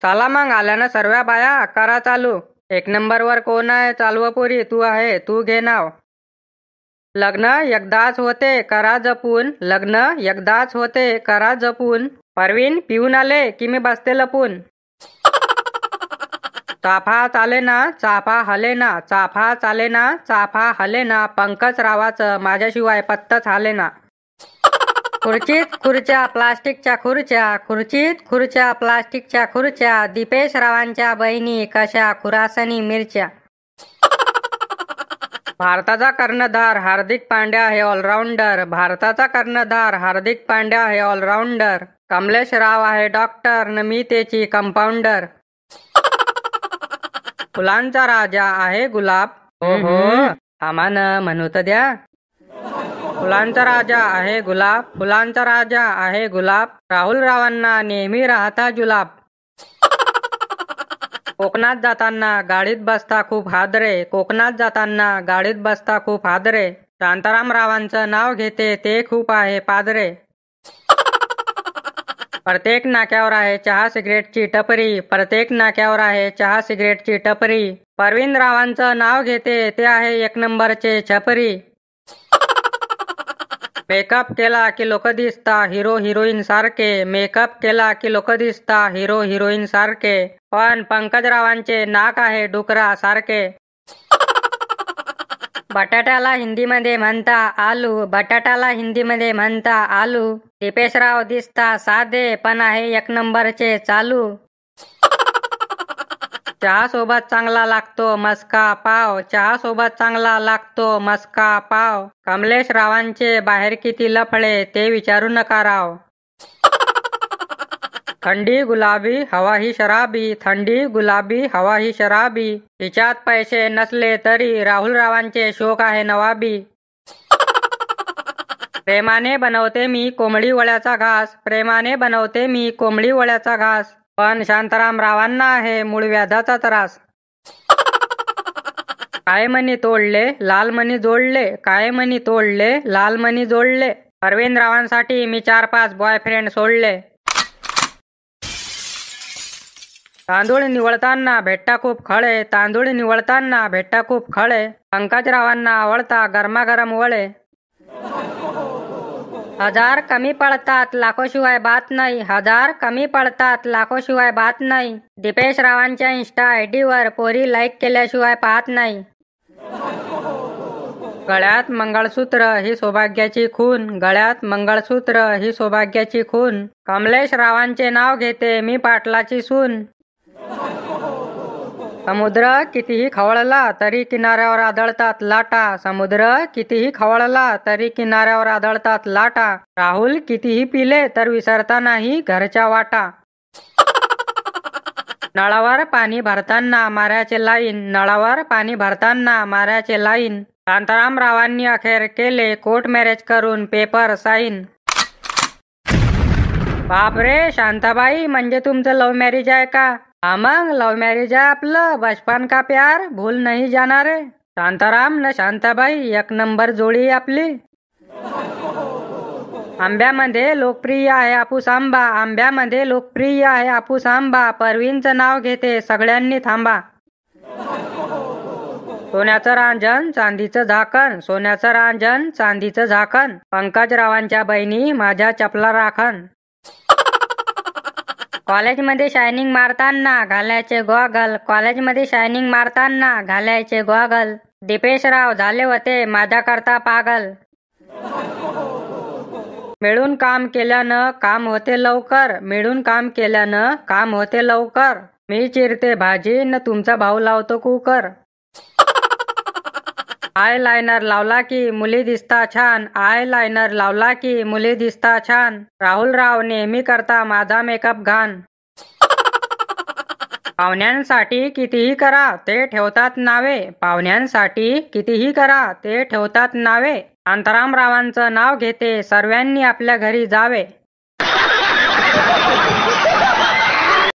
चला मग आल्यानं सर्व बाया करा चालू। एक नंबरवर कोण आहे? चालू पोरी तू आहे, तू घे नाव। लग्न एकदाच होते करा जपून, लग्न एकदाच होते करा जपून। परवीन पिऊन आले की मी बसते लपून। चाफा चाले ना चाफा हले ना, चाफा चाले ना चाफा हले ना। पंकज रावाचं माझ्याशिवाय पत्ताच हाले ना। खुर्चीत खुर्च्या प्लास्टिकच्या खुर्च्या, खुर्चीत खुर्च्या प्लास्टिकच्या खुर्च्या। दीपेश रावांच्या बहिणी कशा खुरासनी मिरच्या। भारताचा कर्णधार हार्दिक पांड्या हे ऑलराऊंडर, भारताचा कर्णधार हार्दिक पांड्या हे ऑलराऊंडर। कमलेश राव आहे डॉक्टर न मी त्याची कंपाऊंडर। फुलांचा राजा आहे गुलाब, हो हो आमान म्हणू तर द्या। फुलांचा राजा आहे गुलाब, फुलांचा राजा आहे गुलाब। राहुल रावांना नेहमी राहता जुलाब। कोकणात जाताना गाडीत बसता खूप हादरे, कोकणात जाताना गाडीत बसता खूप हादरे। शांताराम रावांचं नाव घेते ते खूप आहे पादरे। प्रत्येक नाक्यावर आहे चहा सिगरेटची टपरी, प्रत्येक नाक्यावर आहे चहा सिगरेटची टपरी। परवीन रावांचं नाव घेते ते आहे एक नंबरचे छपरी। मेकअप केला की लोक दिसता हिरो हिरोईन सारखे, मेकअप केला की लोक दिसता हिरो हिरोईन सारखे। पण पंकज रावांचे नाक आहे डुकरा सारखे। बटाट्याला हिंदीमध्ये म्हणता आलू, बटाट्याला हिंदीमध्ये म्हणता आलू। दीपेश राव दिसता साधे पण आहे एक नंबरचे चालू। चहा सोबत चांगला लागतो मस्का पाव, चहा सोबत चांगला लागतो मस्का पाव। कमलेश रावांचे बाहेर किती लफडे ते विचारू नका राव। थंडी गुलाबी हवा ही शराबी, थंडी गुलाबी हवा ही शराबी। हिच्यात पैसे नसले तरी राहुल रावांचे शोक आहे नवाबी। प्रेमाने बनवते मी कोंबडी वड्याचा घास, प्रेमाने बनवते मी कोंबडी वड्याचा घास। पण शांताराम रावांना आहे मूळ व्याधाचा त्रास। काय मनी तोडले लाल मनी जोडले, काय मनी तोडले लाल मनी जोडले। परवीन रावांसाठी मी 4-5 बॉयफ्रेंड सोडले। तांदूळ निवळताना भेटता खूप खळे, तांदूळ निवळताना भेटता खूप खळे। पंकज रावांना आवडता गरमागरम वळे। हजार कमी पडतात लाखो शिवाय बात नाही, हजार कमी पडतात लाखो शिवाय बात नाही। दीपेश रावांच्या इंस्टा आयडीवर पोरी लाईक केल्याशिवाय पाहत नाही। गळ्यात मंगळसूत्र ही सौभाग्याची खून, गळ्यात मंगळसूत्र ही सौभाग्याची खून। कमलेश रावांचे नाव घेते मी पाटलाची सून। समुद्र कितीही खवळला तरी किनाऱ्यावर आढळतात लाटा, समुद्र कितीही खवळला तरी किनाऱ्यावर आढळतात लाटा। राहुल कितीही पिले तर विसरता नाही घरच्या वाटा। नळावर पाणी भरताना माऱ्याचे लाईन, नळावर पाणी भरताना माऱ्याचे लाईन। शांताराम रावांनी अखेर केले कोर्ट मॅरेज करून पेपर साईन। बापरे शांताबाई म्हणजे तुमचं लव्ह मॅरेज आहे का? हा मग लव्ह मॅरेज आहे आपलं, बचपन का प्यार भूल नहीं जाना रे। शांताराम न शांताबाई एक नंबर जोडी आपली। आंब्यामध्ये लोकप्रिय आहे हापूस आंबा, आंब्यामध्ये लोकप्रिय आहे हापूस आंबा। परवीनचं नाव घेते सगळ्यांनी थांबा। सोन्याचं रांजण चांदीचं झाकण, सोन्याचं रांजण चांदीचं झाकण। पंकज रावांच्या बहिणी माझ्या चपला राखण। कॉलेजमध्ये शायनिंग मारताना घालायचे गॉगल, कॉलेजमध्ये शायनिंग मारताना घालायचे गॉगल। दीपेश राव झाले होते माझ्याकरता पागल। मिळून काम केल्यानं काम होते लवकर, मिळून काम केल्यानं काम होते लवकर। मी चिरते भाजी न तुमचा भाऊ लावतो कुकर। आय लायनर लावला की मुली दिसता छान, आय लायनर लावला की मुली दिसता छान। राहुल राव नेहमी करता माझा मेकअप घाण। पाहुण्यांसाठी कितीही करा ते ठेवतात नावे, पाहुण्यांसाठी कितीही करा ते ठेवतात नावे। शांताराम रावांचं नाव घेते सर्वांनी आपल्या घरी जावे।